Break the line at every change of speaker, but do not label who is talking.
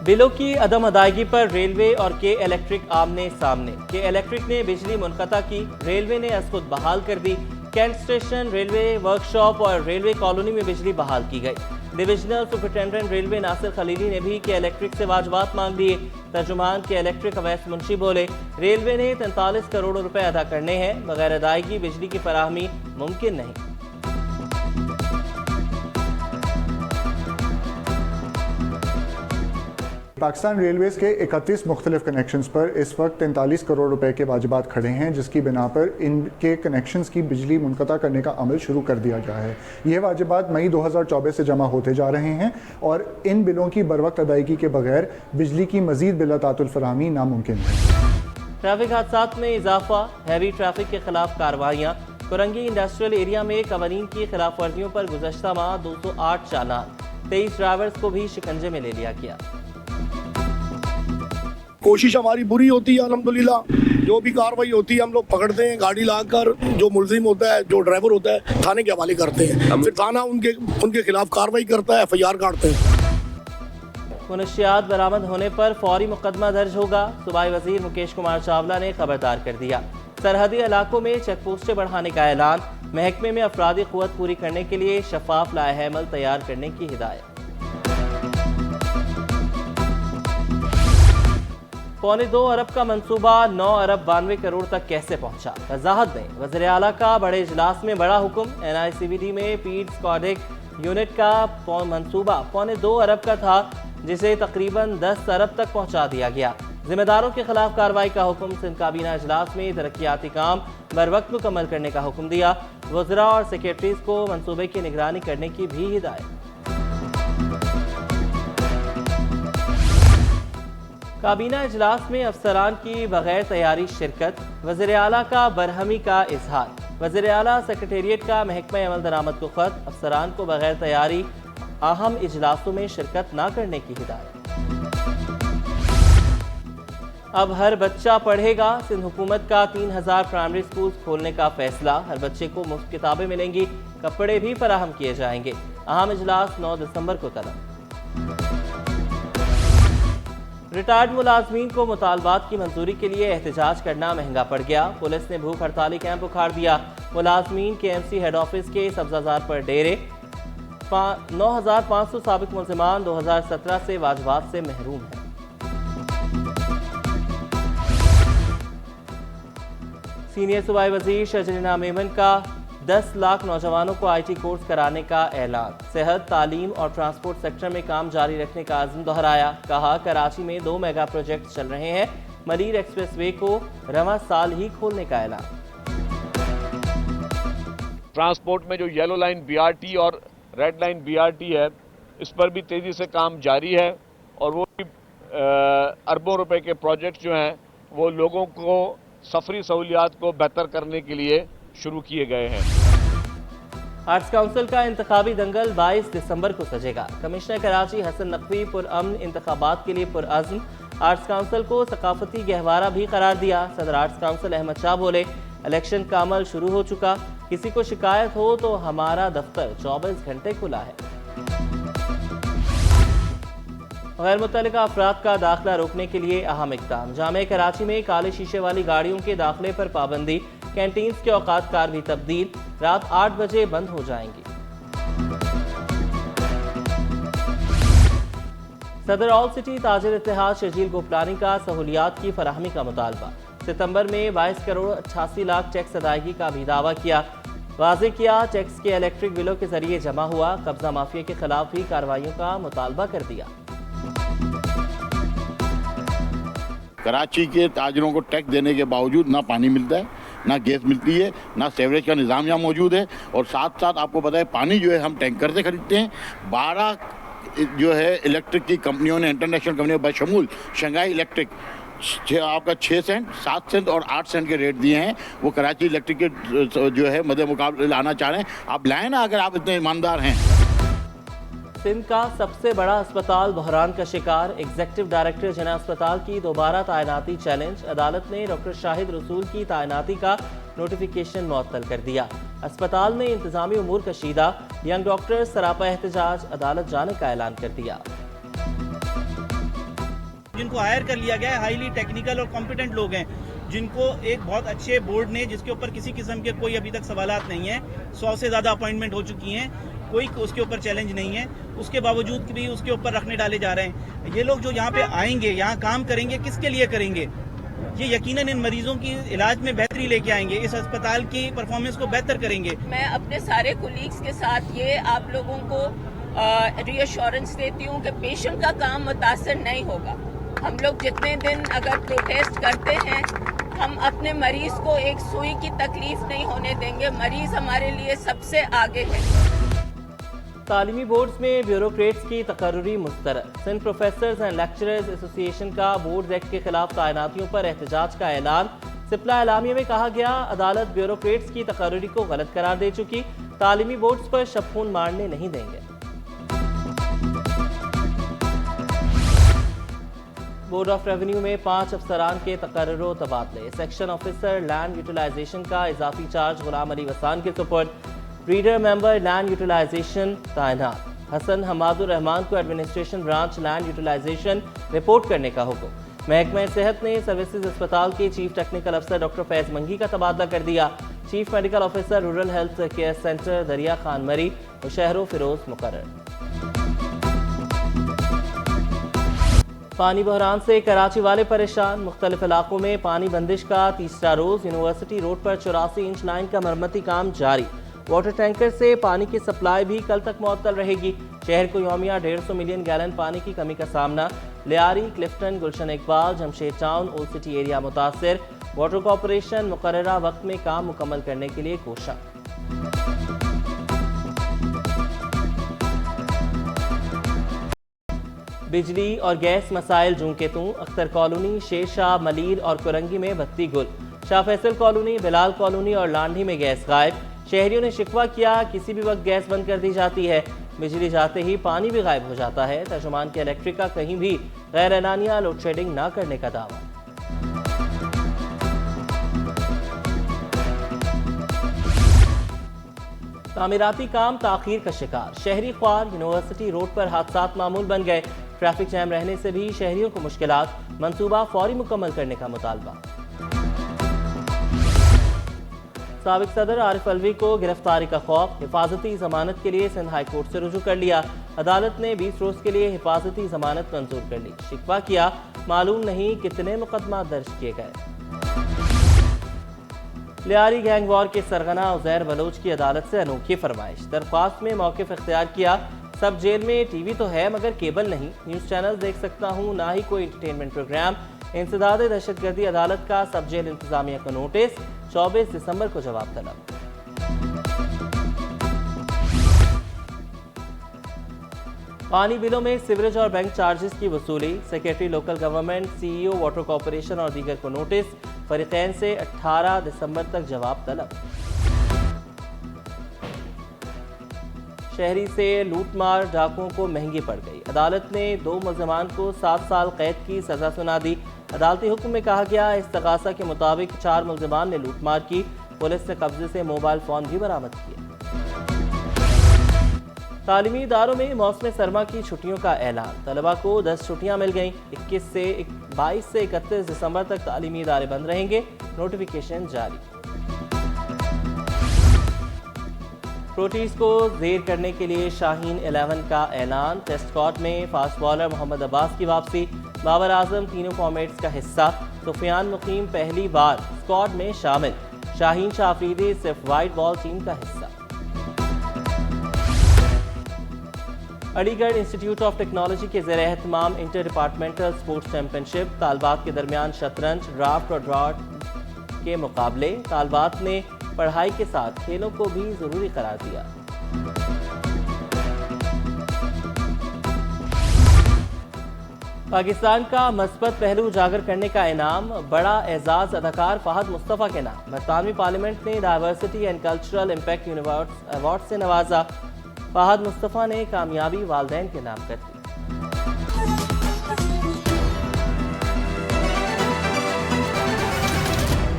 بلوں کی عدم ادائیگی پر ریلوے اور کے الیکٹرک آمنے سامنے۔ کے الیکٹرک نے بجلی منقطع کی، ریلوے نے از خود بحال کر دی۔ کینٹ اسٹیشن، ریلوے ورکشاپ اور ریلوے کالونی میں بجلی بحال کی گئی۔ ڈویژنل سپرنٹینڈنٹ ریلوے ناصر خلیلی نے بھی کے الیکٹرک سے واجبات مانگ لیے۔ ترجمان کے الیکٹرک اویس منشی بولے، ریلوے نے 43 کروڑ روپے ادا کرنے ہیں، بغیر ادائیگی بجلی کی فراہمی ممکن نہیں۔
پاکستان ریلویز کے 31 مختلف کنیکشنز پر اس وقت 43 کروڑ روپے کے واجبات کھڑے ہیں، جس کی بنا پر ان کے کنیکشنز کی بجلی منقطع کرنے کا عمل شروع کر دیا گیا ہے۔ یہ واجبات مئی 2024 سے جمع ہوتے جا رہے ہیں اور ان بلوں کی بروقت ادائیگی کے بغیر بجلی کی مزید بلاتات الفراہمی ناممکن ہے۔
ٹریفک حادثات میں اضافہ، ہیوی ٹریفک کے خلاف کارروائیاں۔ کورنگی انڈسٹریل ایریا میں قوانین کی خلاف ورزیوں پر گزشتہ ماہ 208 چالان، 23 ڈرائیورز کو بھی شکنجے میں لے لیا گیا۔
کوشش ہماری بری ہوتی ہے، الحمدللہ جو بھی کاروائی ہوتی ہے ہم لوگ پکڑتے ہیں، گاڑی لا کر جو ملزم ہوتا ہے، جو ڈرائیور ہوتا ہے، تھانے کے حوالے کرتے ہیں، پھر تھانہ ان کے خلاف کاروائی کرتا ہے، FIR کاٹتے ہیں۔
منشیات برآمد ہونے پر فوری مقدمہ درج ہوگا، صوبائی وزیر مکیش کمار چاولہ نے خبردار کر دیا۔ سرحدی علاقوں میں چیک پوسٹیں بڑھانے کا اعلان، محکمے میں افرادی قوت پوری کرنے کے لیے شفاف لائحہ عمل تیار کرنے کی ہدایت۔ 2.25 ارب کا منصوبہ 9 ارب 92 کروڑ تک کیسے پہنچا؟ وضاحت دیں۔ وزیر اعلیٰ کا بڑے اجلاس میں بڑا حکم، NICVD میں پیڈز کارڈک یونٹ کا منصوبہ 2.25 ارب کا تھا، جسے تقریباً 10 ارب تک پہنچا دیا گیا۔ ذمہ داروں کے خلاف کارروائی کا حکم، سندھ کابینہ اجلاس میں ترقیاتی کام بروقت مکمل کرنے کا حکم دیا۔ وزراء اور سیکریٹریز کو منصوبے کی نگرانی کرنے کی بھی ہدایت۔ کابینہ اجلاس میں افسران کی بغیر تیاری شرکت، وزیر اعلیٰ کا برہمی کا اظہار۔ وزیر اعلیٰ سیکریٹریٹ کا محکمہ عمل درآمد کو خط، افسران کو بغیر تیاری اہم اجلاسوں میں شرکت نہ کرنے کی ہدایت۔ اب ہر بچہ پڑھے گا، سندھ حکومت کا 3000 پرائمری سکولز کھولنے کا فیصلہ، ہر بچے کو مفت کتابیں ملیں گی، کپڑے بھی فراہم کیے جائیں گے۔ اہم اجلاس 9 دسمبر کو طلب۔ ریٹائرڈ ملازمین کو مطالبات کی منظوری کے لیے احتجاج کرنا مہنگا پڑ گیا، پولیس نے بھوک ہڑتالی کیمپ اکھاڑ دیا۔ ملازمین KMC ہیڈ آفس کے سبزہ پر ڈیرے، 9500 سابق ملزمان 2017 سے واجبات سے محروم ہیں۔ سینئر صوبائی وزیر شجرینا میمن کا 10 لاکھ نوجوانوں کو IT کورس کرانے کا اعلان، صحت، تعلیم اور ٹرانسپورٹ سیکٹر میں کام جاری رکھنے کا عزم دہرایا۔ کہا کراچی میں 2 میگا پروجیکٹ چل رہے ہیں، ملیر ایکسپریس وے کو رواں سال ہی کھولنے کا اعلان۔
ٹرانسپورٹ میں جو یلو لائن BRT اور ریڈ لائن BRT ہے، اس پر بھی تیزی سے کام جاری ہے اور وہ بھی اربوں روپے کے پروجیکٹ جو ہیں وہ لوگوں کو سفری سہولیات کو بہتر کرنے کے لیے شروع کیے گئے ہیں۔
آرٹس کونسل کا انتخابی دنگل 22 دسمبر کو سجے گا، کمشنر کراچی حسن نقوی پرامن انتخابات کے لیے پرعزم، آرٹس کونسل کو ثقافتی گہوارہ بھی قرار دیا۔ صدر آرٹس کونسل احمد شاہ بولے، الیکشن کا عمل شروع ہو چکا، کسی کو شکایت ہو تو ہمارا دفتر 24 گھنٹے کھلا ہے۔ غیر متعلقہ افراد کا داخلہ روکنے کے لیے اہم اقدام، جامعہ کراچی میں کالے شیشے والی گاڑیوں کے داخلے پر پابندی، کینٹینز کے اوقات کار بھی تبدیل، رات 8 بجے بند ہو جائیں گی۔ صدر آل سٹی تاجر اتحاد شرجیل گوپلانی کا سہولیات کی فراہمی کا مطالبہ، ستمبر میں 22 کروڑ 88 لاکھ ٹیکس ادائیگی کا بھی دعویٰ کیا، واضح کیا ٹیکس کے الیکٹرک بلوں کے ذریعے جمع ہوا، قبضہ مافیا کے خلاف بھی کارروائیوں کا مطالبہ کر دیا۔
کراچی کے تاجروں کو ٹیکس دینے کے باوجود نہ پانی ملتا ہے، نہ گیس ملتی ہے، نہ سیوریج کا نظام یہاں موجود ہے، اور ساتھ ساتھ آپ کو پتہ ہے پانی جو ہے ہم ٹینکر سے خریدتے ہیں۔ 12 جو ہے الیکٹرک کی کمپنیوں نے، انٹرنیشنل کمپنیوں بشمول شنگھائی الیکٹرک، آپ کا 6 سینٹ 7 سینٹ اور 8 سینٹ کے ریٹ دیے ہیں، وہ کراچی الیکٹرک کے جو ہے مد مقابلے لانا چاہ رہے ہیں۔ آپ لائیں نا اگر آپ اتنے ایماندار ہیں۔
سندھ کا سب سے بڑا اسپتال بحران کا شکار، ایگزیکٹو ڈائریکٹر جناح اسپتال کی دوبارہ تعیناتی چیلنج، عدالت نے ڈاکٹر شاہد رسول کی تعیناتی کا نوٹیفیکیشن معطل کر دیا۔ اسپتال میں انتظامی امور کشیدہ، ینگ ڈاکٹر سراپا احتجاج، عدالت جانے کا اعلان کر دیا۔
جن کو ہائر کر لیا گیا ہے ہائیلی ٹیکنیکل اور کمپیٹنٹ لوگ ہیں، جن کو ایک بہت اچھے بورڈ نے، جس کے اوپر کسی قسم کے کوئی ابھی تک سوالات نہیں ہیں، 100 سے زیادہ اپوائنٹمنٹ ہو چکی ہیں، کوئی اس کے اوپر چیلنج نہیں ہے، اس کے باوجود بھی اس کے اوپر رکھنے ڈالے جا رہے ہیں۔ یہ لوگ جو یہاں پہ آئیں گے، یہاں کام کریں گے، کس کے لیے کریں گے؟ یہ یقیناً ان مریضوں کی علاج میں بہتری لے کے آئیں گے، اس اسپتال کی پرفارمنس کو بہتر کریں گے۔
میں اپنے سارے کولیگز کے ساتھ یہ آپ لوگوں کو ری ایشورنس دیتی ہوں کہ پیشنٹ کا کام متاثر نہیں ہوگا۔ ہم لوگ جتنے دن اگر پروٹیسٹ کرتے ہیں، ہم اپنے مریض کو ایک سوئی کی تکلیف نہیں ہونے دیں گے۔ مریض ہمارے لیے سب سے آگے ہے۔
تعلیمی بورڈز میں بیوروکریٹس کی تقرری مسترد۔ سندھ پروفیسرز اینڈ لیکچررز ایسوسی ایشن کا بورڈز ایکٹ کے خلاف تعیناتیوں پر احتجاج کا اعلان۔ سپلا اعلامیہ میں کہا گیا، عدالت بیوروکریٹس کی تقرری کو غلط قرار دے چکی، تعلیمی بورڈز پر شبخون مارنے نہیں دیں گے۔ بورڈ آف ریونیو میں 5 افسران کے تقرر و تبادلے۔ سیکشن آفیسر لینڈ یوٹیلائزیشن کا اضافی چارج غلام علی وسان کے سپرد۔ ریڈر ممبر لینڈ یوٹیلائزیشن تعینات۔ حسن حماد الرحمان کو administration branch land utilization report کرنے کا حکم۔ محکمہ صحت نے سروسز اسپتال کے چیف ٹیکنیکل افسر ڈاکٹر فیض منگی کا تبادلہ کر دیا۔ Chief medical officer rural health care centre Darya Khan مری و شہرو فیروز مقرر۔ پانی بحران سے کراچی والے پریشان۔ مختلف علاقوں میں پانی بندش کا تیسرا روز۔ یونیورسٹی روڈ پر 84 انچ لائن کا مرمتی کام جاری۔ واٹر ٹینکر سے پانی کی سپلائی بھی کل تک معطل رہے گی۔ شہر کو یومیہ 150 ملین گیلن پانی کی کمی کا سامنا۔ Lyari, Clifton, Gulshan Iqbal, Jamshed town, old city area متاثر۔ واٹر کارپوریشن مقررہ وقت میں کام مکمل کرنے کے لیے کوشاں۔ بجلی اور گیس مسائل جوں کے توں۔ اختر کالونی، شیر شاہ، ملیر اور کرنگی میں بتی گل۔ شاہ فیصل کالونی، بلال کالونی اور لانڈھی میں گیس غائب۔ شہریوں نے شکوہ کیا، کسی بھی وقت گیس بند کر دی جاتی ہے، بجلی جاتے ہی پانی بھی غائب ہو جاتا ہے۔ ترجمان کے الیکٹرک کا کہیں بھی غیر اعلانیہ لوڈ شیڈنگ نہ کرنے کا دعویٰ۔ تعمیراتی کام تاخیر کا شکار۔ شہری خوار، یونیورسٹی روڈ پر حادثات معمول بن گئے۔ ٹریفک جام رہنے سے بھی شہریوں کو مشکلات۔ منصوبہ فوری مکمل کرنے کا مطالبہ۔ سابق صدر عارف الوی کو گرفتاری کا خوف۔ حفاظتی ضمانت کے لیے سندھ ہائی کورٹ سے رجوع کر لیا۔ عدالت نے 20 روز کے لیے حفاظتی ضمانت منظور کر لی۔ شکوہ کیا، معلوم نہیں کتنے مقدمات درج کیے گئے۔ لیاری گینگ وار کے سرغنہ عزیر بلوچ کی عدالت سے انوکھی فرمائش۔ درخواست میں موقف اختیار کیا، سب جیل میں ٹی وی تو ہے مگر کیبل نہیں، نیوز چینل دیکھ سکتا ہوں، نہ ہی کوئی انٹرٹینمنٹ پروگرام۔ انسداد دہشت گردی عدالت کا سب جیل انتظامیہ کو نوٹس، 24 دسمبر کو جواب طلب۔ پانی بلوں میں سیوریج اور بینک چارجز کی وصولی۔ سیکریٹری لوکل گورنمنٹ، سی ای او واٹر کارپوریشن اور دیگر کو نوٹس۔ فریقین سے 18 دسمبر تک جواب طلب۔ شہری سے لوٹ مار ڈاکوؤں کو مہنگی پڑ گئی۔ عدالت نے 2 ملزمان کو 7 سال قید کی سزا سنا دی۔ عدالتی حکم میں کہا گیا، استغاثہ کے مطابق 4 ملزمان نے لوٹ مار کی۔ پولیس نے قبضے سے موبائل فون بھی برآمد کیے۔ تعلیمی اداروں میں موسم سرما کی چھٹیوں کا اعلان۔ طلباء کو 10 چھٹیاں مل گئیں۔ 22 سے 31 دسمبر تک تعلیمی ادارے بند رہیں گے، نوٹیفیکیشن جاری۔ پروٹیز کو زیر کرنے کے لیے شاہین 11 کا اعلان۔ ٹیسٹ اسکواڈ میں فاسٹ بالر محمد عباس کی واپسی۔ بابر اعظم تینوں فارمیٹس کا حصہ۔ سفیان مقیم پہلی بار اسکواڈ میں شامل۔ شاہین شاہ افریدی صرف وائٹ بال ٹیم کا حصہ۔ علی گڑھ انسٹیٹیوٹ آف ٹیکنالوجی کے زیر اہتمام انٹر ڈپارٹمنٹل اسپورٹس چیمپئن شپ۔ طالبات کے درمیان شطرنج، ڈرافٹ اور ڈراٹ کے مقابلے۔ طالبات نے پڑھائی کے ساتھ کھیلوں کو بھی ضروری قرار دیا۔ پاکستان کا مثبت پہلو اجاگر کرنے کا انعام۔ بڑا اعزاز اداکار فہد مصطفیٰ کے نام۔ برطانوی پارلیمنٹ نے diversity and cultural impact award سے نوازا۔ فہد مصطفیٰ نے کامیابی والدین کے نام کر دی۔